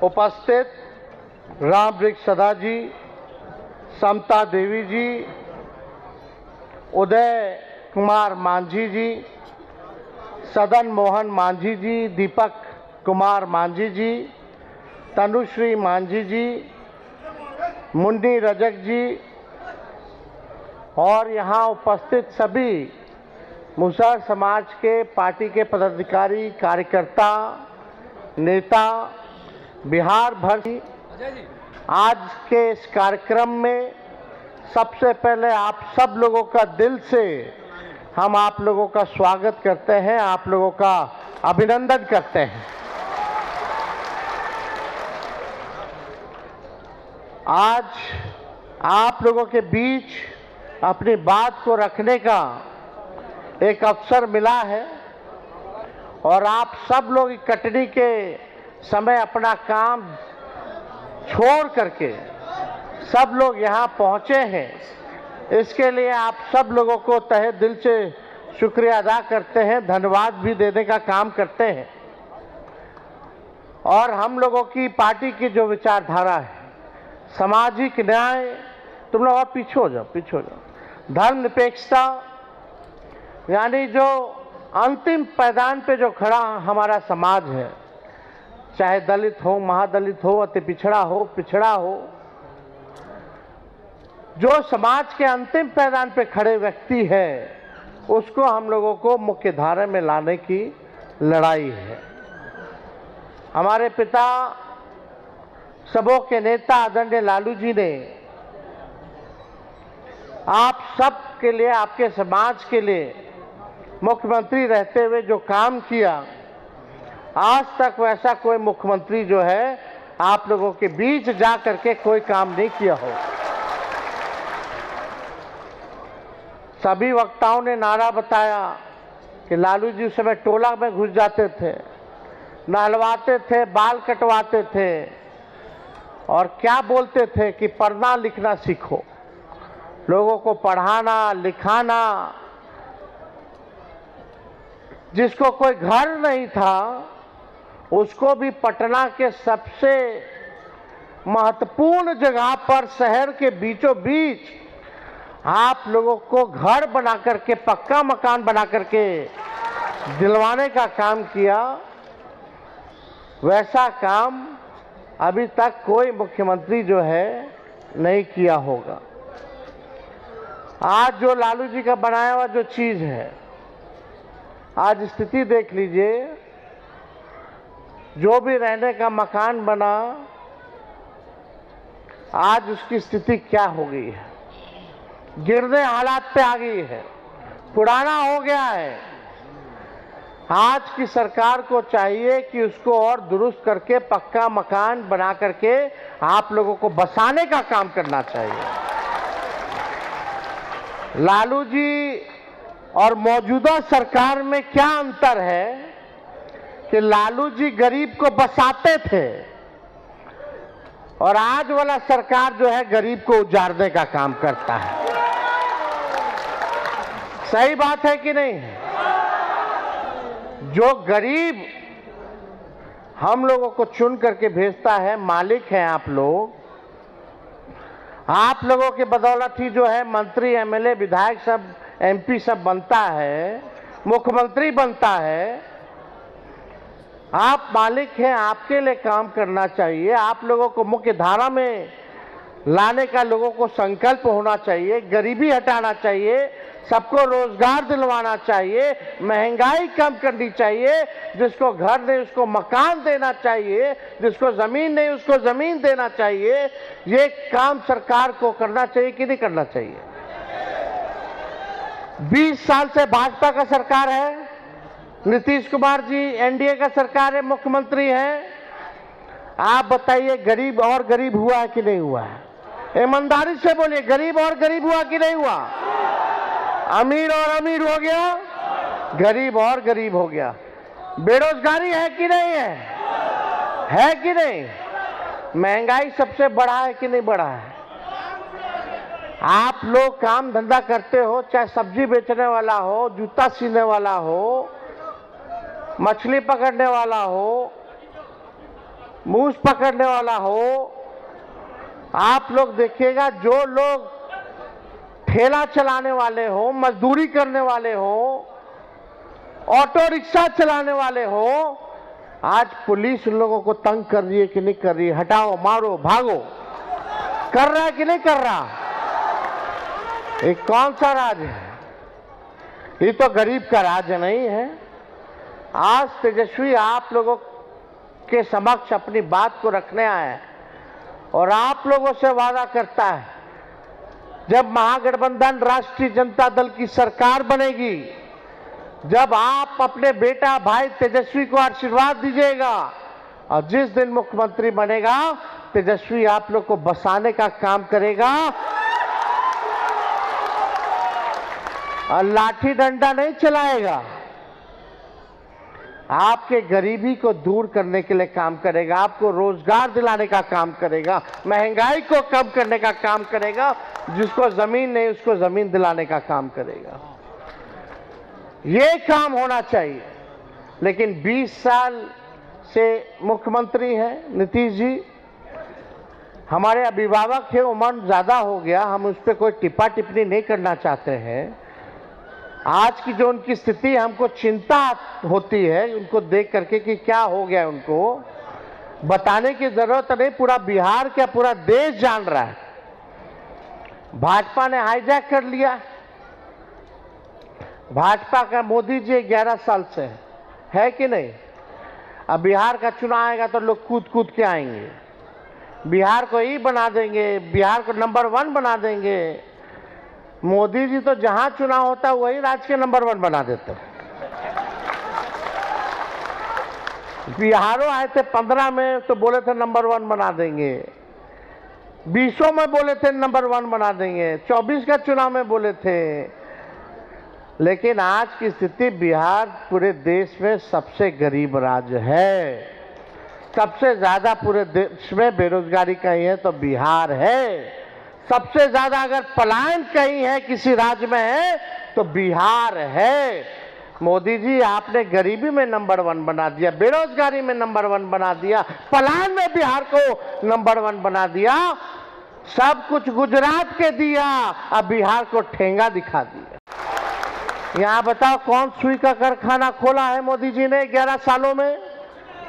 उपस्थित रामवृक्ष सदा जी, समता देवी जी, उदय कुमार मांझी जी, सदन मोहन मांझी जी, दीपक कुमार मांझी जी, तनुश्री मांझी जी, मुन्नी रजक जी और यहाँ उपस्थित सभी मुसहर समाज के पार्टी के पदाधिकारी, कार्यकर्ता, नेता, बिहार भर की आज के इस कार्यक्रम में सबसे पहले आप सब लोगों का दिल से हम आप लोगों का स्वागत करते हैं, आप लोगों का अभिनंदन करते हैं। आज आप लोगों के बीच अपनी बात को रखने का एक अवसर मिला है और आप सब लोग कटनी के समय अपना काम छोड़ करके सब लोग यहाँ पहुँचे हैं। इसके लिए आप सब लोगों को तहे दिल से शुक्रिया अदा करते हैं, धन्यवाद भी देने का काम करते हैं। और हम लोगों की पार्टी की जो विचारधारा है, सामाजिक न्याय, तुम लोग और पीछे हो जाओ, धर्मनिरपेक्षता, यानी जो अंतिम पायदान पे जो खड़ा हमारा समाज है, चाहे दलित हो, महादलित हो, अति पिछड़ा हो, जो समाज के अंतिम पायदान पे खड़े व्यक्ति है, उसको हम लोगों को मुख्य धारा में लाने की लड़ाई है। हमारे पिता सबों के नेता आदरणीय लालू जी ने आप सब के लिए, आपके समाज के लिए मुख्यमंत्री रहते हुए जो काम किया, आज तक वैसा कोई मुख्यमंत्री जो है आप लोगों के बीच जा करके कोई काम नहीं किया हो। सभी वक्ताओं ने नारा बताया कि लालू जी उस समय टोला में घुस जाते थे, नहलवाते थे, बाल कटवाते थे और क्या बोलते थे कि पढ़ना लिखना सीखो, लोगों को पढ़ाना लिखाना। जिसको कोई घर नहीं था उसको भी पटना के सबसे महत्वपूर्ण जगह पर, शहर के बीचों बीच आप लोगों को घर बना करके, पक्का मकान बना करके दिलवाने का काम किया। वैसा काम अभी तक कोई मुख्यमंत्री जो है नहीं किया होगा। आज जो लालू जी का बनाया हुआ जो चीज है, आज स्थिति देख लीजिए, जो भी रहने का मकान बना, आज उसकी स्थिति क्या हो गई है, गिरने हालात पे आ गई है, पुराना हो गया है। आज की सरकार को चाहिए कि उसको और दुरुस्त करके पक्का मकान बना करके आप लोगों को बसाने का काम करना चाहिए। लालू जी और मौजूदा सरकार में क्या अंतर है कि लालू जी गरीब को बसाते थे और आज वाला सरकार जो है गरीब को उजाड़ने का काम करता है। सही बात है कि नहीं है? जो गरीब हम लोगों को चुन करके भेजता है, मालिक हैं आप लोग, आप लोगों के बदौलत ही जो है मंत्री, एमएलए, विधायक सब, एमपी सब बनता है, मुख्यमंत्री बनता है। आप मालिक हैं, आपके लिए काम करना चाहिए। आप लोगों को मुख्य धारा में लाने का लोगों को संकल्प होना चाहिए, गरीबी हटाना चाहिए, सबको रोजगार दिलवाना चाहिए, महंगाई कम करनी चाहिए, जिसको घर नहीं उसको मकान देना चाहिए, जिसको जमीन नहीं उसको जमीन देना चाहिए। ये काम सरकार को करना चाहिए कि नहीं करना चाहिए? 20 साल से भाजपा का सरकार है, नीतीश कुमार जी एनडीए का सरकार है, मुख्यमंत्री हैं। आप बताइए गरीब और गरीब हुआ है कि नहीं हुआ है? ईमानदारी से बोलिए, गरीब और गरीब हुआ कि नहीं हुआ? अमीर और अमीर हो गया, गरीब और गरीब हो गया। बेरोजगारी है कि नहीं है? है कि नहीं? महंगाई सबसे बढ़ा है कि नहीं बढ़ा है? आप लोग काम धंधा करते हो, चाहे सब्जी बेचने वाला हो, जूता सीने वाला हो, मछली पकड़ने वाला हो, मूस पकड़ने वाला हो। आप लोग देखिएगा, जो लोग ठेला चलाने वाले हो, मजदूरी करने वाले हो, ऑटो रिक्शा चलाने वाले हो, आज पुलिस उन लोगों को तंग कर रही है कि नहीं कर रही? हटाओ, मारो, भागो, कर रहा है कि नहीं कर रहा? ये कौन सा राज है? ये तो गरीब का राज नहीं है। आज तेजस्वी आप लोगों के समक्ष अपनी बात को रखने आया है और आप लोगों से वादा करता है, जब महागठबंधन राष्ट्रीय जनता दल की सरकार बनेगी, जब आप अपने बेटा भाई तेजस्वी को आशीर्वाद दीजिएगा और जिस दिन मुख्यमंत्री बनेगा, तेजस्वी आप लोग को बसाने का काम करेगा और लाठी डंडा नहीं चलाएगा। आपके गरीबी को दूर करने के लिए काम करेगा, आपको रोजगार दिलाने का काम करेगा, महंगाई को कम करने का काम करेगा, जिसको जमीन नहीं उसको जमीन दिलाने का काम करेगा। ये काम होना चाहिए। लेकिन 20 साल से मुख्यमंत्री हैं नीतीश जी, हमारे अभिभावक है, उम्र ज्यादा हो गया, हम उस पर कोई टिप्पा टिप्पणी नहीं करना चाहते हैं। आज की जो उनकी स्थिति, हमको चिंता होती है उनको देख करके कि क्या हो गया। उनको बताने की जरूरत नहीं, पूरा बिहार क्या पूरा देश जान रहा है। भाजपा ने हाईजैक कर लिया। भाजपा का मोदी जी 11 साल से है कि नहीं? अब बिहार का चुनाव आएगा तो लोग कूद कूद के आएंगे, बिहार को ही बना देंगे, बिहार को नंबर 1 बना देंगे। मोदी जी तो जहां चुनाव होता है वही राज्य के नंबर 1 बना देते हैं। बिहारों आए थे 15 में तो बोले थे नंबर 1 बना देंगे, 20 में बोले थे नंबर 1 बना देंगे, 24 का चुनाव में बोले थे। लेकिन आज की स्थिति, बिहार पूरे देश में सबसे गरीब राज्य है। सबसे ज्यादा पूरे देश में बेरोजगारी कहीं है तो बिहार है। सबसे ज्यादा अगर पलायन कहीं है, किसी राज्य में है तो बिहार है। मोदी जी, आपने गरीबी में नंबर 1 बना दिया, बेरोजगारी में नंबर 1 बना दिया, पलायन में बिहार को नंबर 1 बना दिया, सब कुछ गुजरात के दिया, अब बिहार को ठेंगा दिखा दिया। यहाँ बताओ कौन सुई का कारखाना खोला है मोदी जी ने 11 सालों में?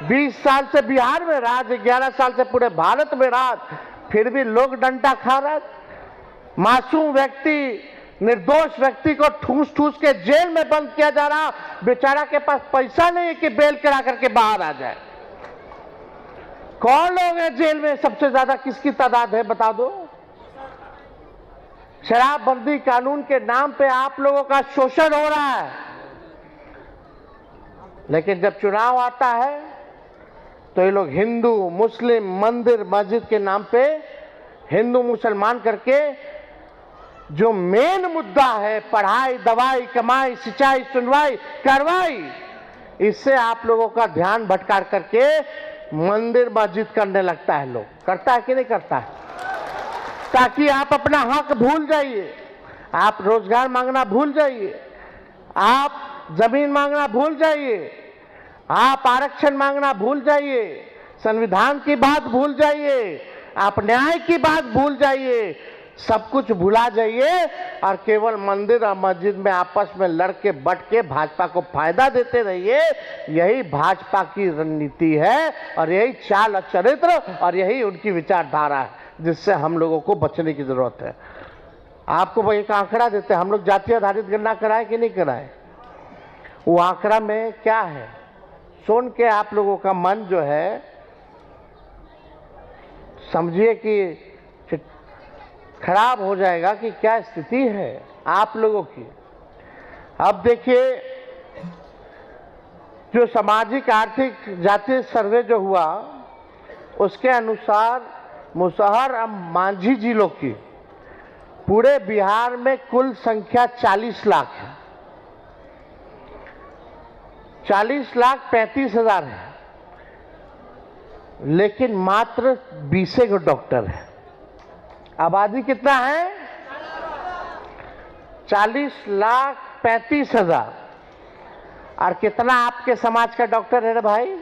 20 साल से बिहार में राज, 11 साल से पूरे भारत में राज, फिर भी लोग डंडा खा रहा। मासूम व्यक्ति, निर्दोष व्यक्ति को ठूस ठूस के जेल में बंद किया जा रहा। बेचारा के पास पैसा नहीं है कि बेल करा करके बाहर आ जाए। कौन लोग हैं जेल में? सबसे ज्यादा किसकी तादाद है बता दो? शराबबंदी कानून के नाम पे आप लोगों का शोषण हो रहा है। लेकिन जब चुनाव आता है तो ये लोग हिंदू मुस्लिम, मंदिर मस्जिद के नाम पे हिंदू मुसलमान करके, जो मेन मुद्दा है पढ़ाई, दवाई, कमाई, सिंचाई, सुनवाई, कार्रवाई, इससे आप लोगों का ध्यान भटका करके मंदिर मस्जिद करने लगता है। लोग करता है कि नहीं करता है? ताकि आप अपना हक भूल जाइए, आप रोजगार मांगना भूल जाइए, आप जमीन मांगना भूल जाइए, आप आरक्षण मांगना भूल जाइए, संविधान की बात भूल जाइए, आप न्याय की बात भूल जाइए, सब कुछ भुला जाइए और केवल मंदिर और मस्जिद में आपस में लड़के बट के भाजपा को फायदा देते रहिए। यही भाजपा की रणनीति है और यही चाल और चरित्र और यही उनकी विचारधारा है, जिससे हम लोगों को बचने की जरूरत है। आपको वो एक आंकड़ा देते हैं, हम लोग जाति आधारित गणना कराए कि नहीं कराए? वो आंकड़ा में क्या है सुन के आप लोगों का मन जो है, समझिए कि खराब हो जाएगा कि क्या स्थिति है आप लोगों की। अब देखिए, जो सामाजिक आर्थिक जातीय सर्वे जो हुआ, उसके अनुसार मुसहर और मांझी जिलों की पूरे बिहार में कुल संख्या 40 लाख है। 40,35,000 है, लेकिन मात्र 20 डॉक्टर है। आबादी कितना है? 40,35,000। और कितना आपके समाज का डॉक्टर है रे भाई?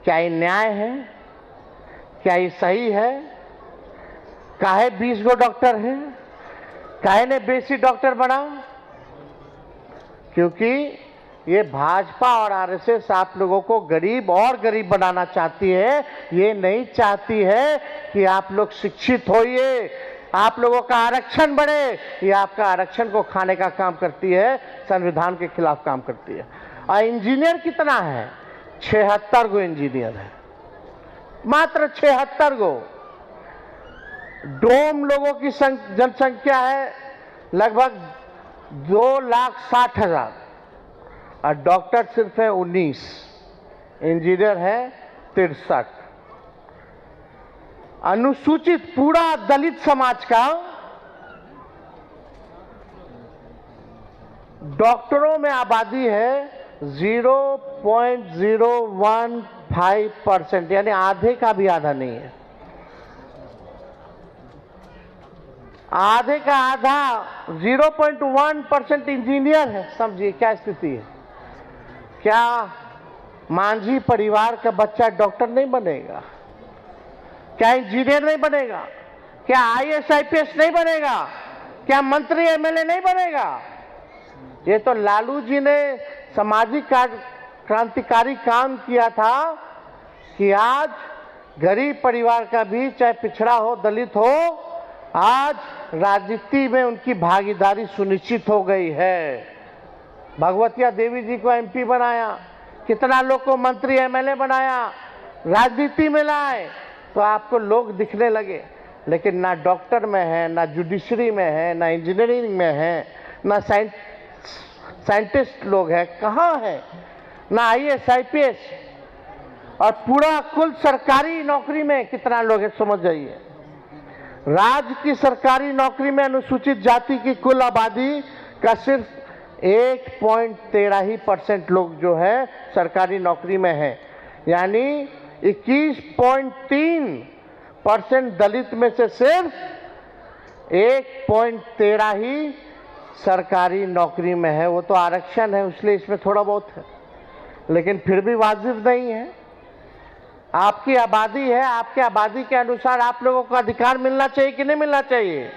क्या ये न्याय है? क्या ये सही है? काहे 20 गो डॉक्टर हैं? काहे ने बेसी डॉक्टर बना? क्योंकि ये भाजपा और आरएसएस आप लोगों को गरीब और गरीब बनाना चाहती है। ये नहीं चाहती है कि आप लोग शिक्षित होइए, आप लोगों का आरक्षण बढ़े। ये आपका आरक्षण को खाने का काम करती है, संविधान के खिलाफ काम करती है। और इंजीनियर कितना है? 76 गो इंजीनियर है, मात्र 76 गो। डोम लोगों की जनसंख्या है लगभग 2,60,000 और डॉक्टर सिर्फ है 19, इंजीनियर है 63। अनुसूचित पूरा दलित समाज का डॉक्टरों में आबादी है 0.015%, यानी आधे का भी आधा नहीं है। आधे का आधा 0.1% इंजीनियर है। समझिए क्या स्थिति है। क्या मांझी परिवार का बच्चा डॉक्टर नहीं बनेगा? क्या इंजीनियर नहीं बनेगा? क्या आईएएस आईपीएस नहीं बनेगा? क्या मंत्री एमएलए नहीं बनेगा? ये तो लालू जी ने सामाजिक क्रांतिकारी काम किया था कि आज गरीब परिवार का भी, चाहे पिछड़ा हो दलित हो, आज राजनीति में उनकी भागीदारी सुनिश्चित हो गई है। भगवतिया देवी जी को एमपी बनाया, कितना लोग को मंत्री एमएलए बनाया, राजनीति में लाए, तो आपको लोग दिखने लगे। लेकिन ना डॉक्टर में है, ना जुडिशरी में है, ना इंजीनियरिंग में है, ना साइंटिस्ट लोग हैं, कहाँ है? ना आईएएस आईपीएस। और पूरा कुल सरकारी नौकरी में कितना लोग हैं समझ जाइए। राज्य की सरकारी नौकरी में अनुसूचित जाति की कुल आबादी का सिर्फ 1.13% लोग जो है सरकारी नौकरी में है, यानी 21.3% दलित में से सिर्फ 1.13 ही सरकारी नौकरी में है। वो तो आरक्षण है, इसलिए इसमें थोड़ा बहुत है, लेकिन फिर भी वाजिब नहीं है। आपकी आबादी है, आपके आबादी के अनुसार आप लोगों को अधिकार मिलना चाहिए कि नहीं मिलना चाहिए?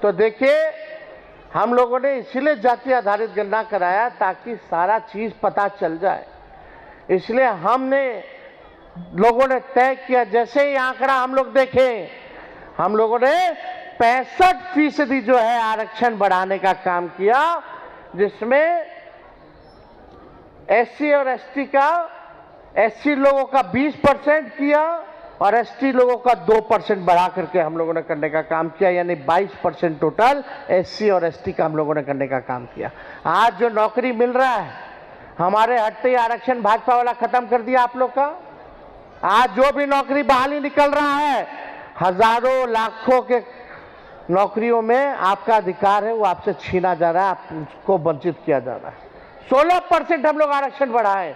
तो देखिए, हम लोगों ने इसीलिए जाति आधारित गणना कराया ताकि सारा चीज पता चल जाए। इसलिए हमने लोगों ने तय किया, जैसे ही आंकड़ा हम लोग देखें, हम लोगों ने 65% जो है आरक्षण बढ़ाने का काम किया, जिसमें एससी और एसटी का, एससी लोगों का 20% किया और एसटी लोगों का 2% बढ़ा करके हम लोगों ने करने का काम किया, यानी 22% टोटल एससी और एसटी का हम लोगों ने करने का काम किया। आज जो नौकरी मिल रहा है, हमारे हटते ही आरक्षण भाजपा वाला खत्म कर दिया आप लोग का। आज जो भी नौकरी बहाली निकल रहा है, हजारों लाखों के नौकरियों में आपका अधिकार है वो आपसे छीना जा रहा है, आपको वंचित किया जा रहा है। 16% हम लोग आरक्षण बढ़ाए,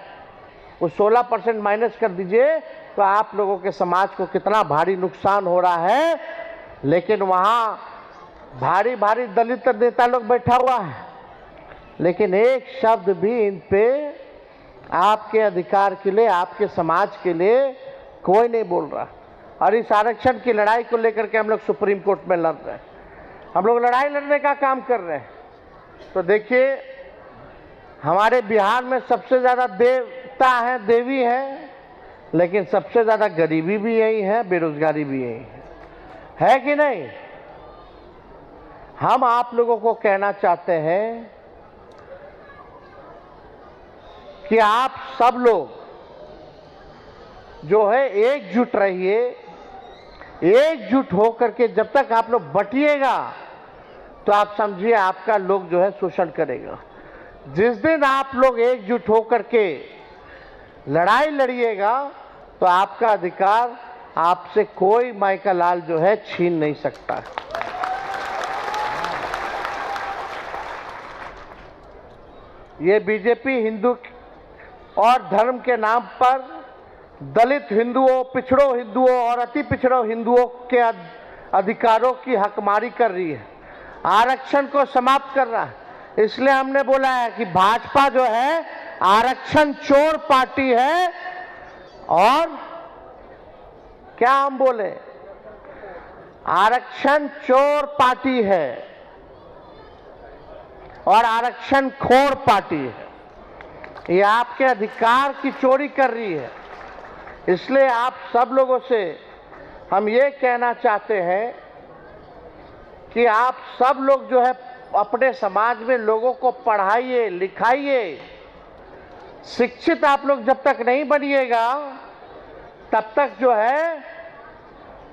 वो 16% माइनस कर दीजिए तो आप लोगों के समाज को कितना भारी नुकसान हो रहा है। लेकिन वहां भारी भारी दलित नेता लोग बैठा हुआ है, लेकिन एक शब्द भी इन पे आपके अधिकार के लिए, आपके समाज के लिए कोई नहीं बोल रहा। और इस आरक्षण की लड़ाई को लेकर के हम लोग सुप्रीम कोर्ट में लड़ रहे हैं, हम लोग लड़ाई लड़ने का काम कर रहे हैं। तो देखिए, हमारे बिहार में सबसे ज़्यादा देवता है, देवी है, लेकिन सबसे ज़्यादा गरीबी भी यही है, बेरोजगारी भी यही है कि नहीं? हम आप लोगों को कहना चाहते हैं कि आप सब लोग जो है एकजुट रहिए। एकजुट होकर के जब तक आप लोग बटिएगा तो आप समझिए आपका लोग जो है शोषण करेगा। जिस दिन आप लोग एकजुट होकर के लड़ाई लड़िएगा तो आपका अधिकार आपसे कोई माइका लाल जो है छीन नहीं सकता। ये बीजेपी हिंदू और धर्म के नाम पर दलित हिंदुओं, पिछड़ों हिंदुओं और अति पिछड़ों हिंदुओं के अधिकारों की हकमारी कर रही है, आरक्षण को समाप्त कर रहा है। इसलिए हमने बोला है कि भाजपा जो है आरक्षण चोर पार्टी है, और क्या हम बोले, आरक्षण चोर पार्टी है और आरक्षण खोर पार्टी है। ये आपके अधिकार की चोरी कर रही है। इसलिए आप सब लोगों से हम ये कहना चाहते हैं कि आप सब लोग जो है अपने समाज में लोगों को पढ़ाइए, लिखाइए। शिक्षित आप लोग जब तक नहीं बनिएगा तब तक जो है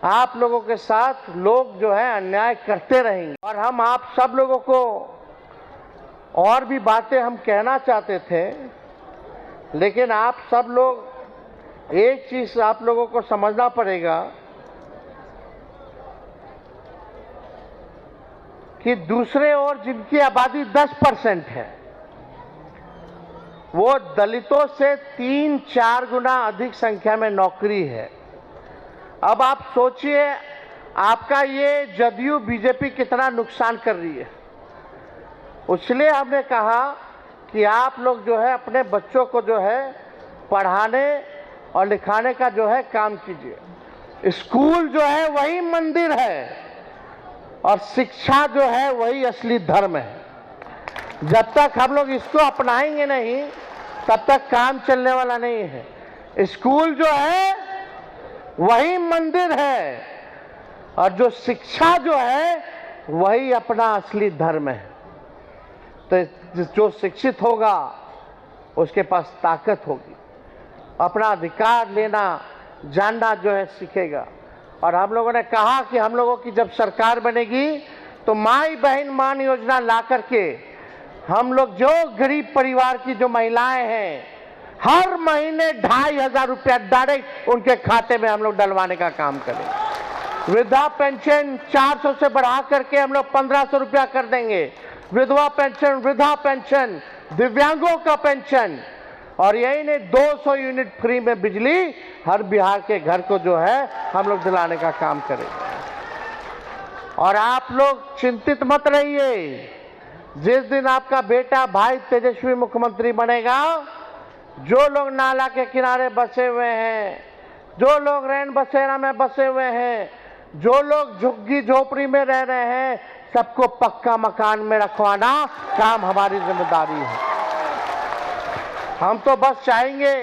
आप लोगों के साथ लोग जो है अन्याय करते रहेंगे। और हम आप सब लोगों को और भी बातें हम कहना चाहते थे, लेकिन आप सब लोग एक चीज आप लोगों को समझना पड़ेगा कि दूसरे ओर जिनकी आबादी 10% है, वो दलितों से 3-4 गुना अधिक संख्या में नौकरी है। अब आप सोचिए आपका ये जदयू बीजेपी कितना नुकसान कर रही है। इसलिए हमने कहा कि आप लोग जो है अपने बच्चों को जो है पढ़ाने और लिखाने का जो है काम कीजिए। स्कूल जो है वही मंदिर है और शिक्षा जो है वही असली धर्म है। जब तक हम लोग इसको अपनाएंगे नहीं तब तक काम चलने वाला नहीं है। स्कूल जो है वही मंदिर है और जो शिक्षा जो है वही अपना असली धर्म है। तो जो शिक्षित होगा उसके पास ताकत होगी, अपना अधिकार लेना जानना जो है सीखेगा। और हम लोगों ने कहा कि हम लोगों की जब सरकार बनेगी तो माई बहन मान योजना ला करके हम लोग जो गरीब परिवार की जो महिलाएं हैं हर महीने 2,500 रुपया डायरेक्ट उनके खाते में हम लोग डलवाने का काम करेंगे। वृद्धा पेंशन 400 से बढ़ा करके हम लोग 1,500 रुपया कर देंगे। विधवा पेंशन, वृद्धा पेंशन, दिव्यांगों का पेंशन, और यही नहीं 200 यूनिट फ्री में बिजली हर बिहार के घर को जो है हम लोग दिलाने का काम करेंगे। और आप लोग चिंतित मत रहिए, जिस दिन आपका बेटा भाई तेजस्वी मुख्यमंत्री बनेगा, जो लोग नाला के किनारे बसे हुए हैं, जो लोग रैन बसेरा में बसे हुए हैं, जो लोग झुग्गी झोपड़ी में रह रहे हैं, सबको पक्का मकान में रखवाना काम हमारी जिम्मेदारी है। हम तो बस चाहेंगे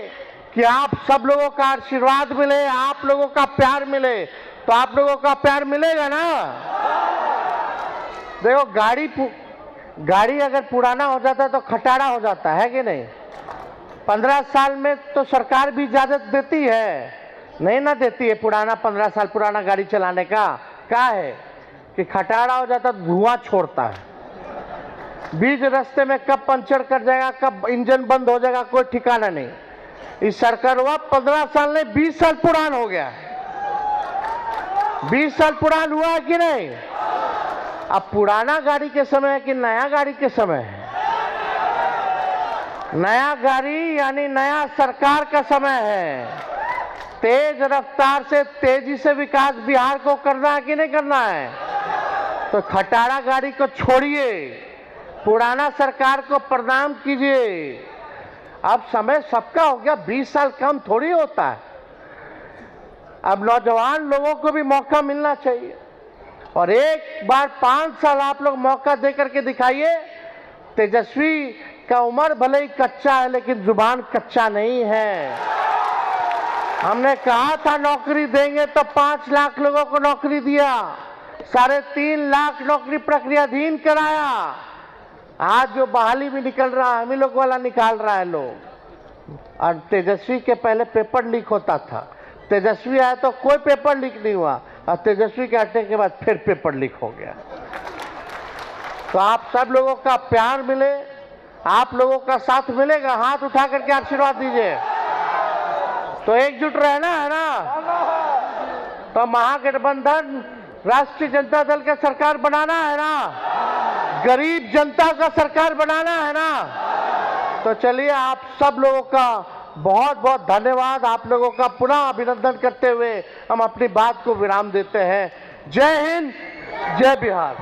कि आप सब लोगों का आशीर्वाद मिले, आप लोगों का प्यार मिले। तो आप लोगों का प्यार मिलेगा ना। देखो गाड़ी अगर पुराना हो जाता है तो खटारा हो जाता है कि नहीं। 15 साल में तो सरकार भी इजाजत देती है, नहीं ना देती है। पुराना 15 साल पुराना गाड़ी चलाने का क्या है कि खटारा हो जाता, धुआं छोड़ता है। बीच रास्ते में कब पंचर कर जाएगा, कब इंजन बंद हो जाएगा, कोई ठिकाना नहीं। इस सरकार हुआ 15 साल नहीं 20 साल पुरान हो गया। 20 साल पुरान हुआ है कि नहीं। अब पुराना गाड़ी के समय है कि नया गाड़ी के समय है। नया गाड़ी यानी नया सरकार का समय है। तेज रफ्तार से तेजी से विकास बिहार को करना है कि नहीं करना है। तो खटारा गाड़ी को छोड़िए, पुराना सरकार को प्रणाम कीजिए। अब समय सबका हो गया, 20 साल कम थोड़ी होता है। अब नौजवान लोगों को भी मौका मिलना चाहिए और एक बार 5 साल आप लोग मौका दे करके दिखाइए। तेजस्वी का उम्र भले ही कच्चा है लेकिन जुबान कच्चा नहीं है। हमने कहा था नौकरी देंगे तो 5 लाख लोगों को नौकरी दिया, 3.5 लाख नौकरी प्रक्रियाधीन कराया। आज जो बहाली भी निकल रहा है हम ही लोग वाला निकाल रहा है लोग। और तेजस्वी के पहले पेपर लीक होता था, तेजस्वी आया तो कोई पेपर लीक नहीं हुआ, और तेजस्वी के हटने के बाद फिर पेपर लीक हो गया। तो आप सब लोगों का प्यार मिले, आप लोगों का साथ मिलेगा। हाथ उठा करके आशीर्वाद दीजिए। तो एकजुट रहना है ना। तो महागठबंधन राष्ट्रीय जनता दल का सरकार बनाना है ना, गरीब जनता का सरकार बनाना है ना। तो चलिए आप सब लोगों का बहुत बहुत धन्यवाद। आप लोगों का पुनः अभिनंदन करते हुए हम अपनी बात को विराम देते हैं। जय हिंद, जय बिहार।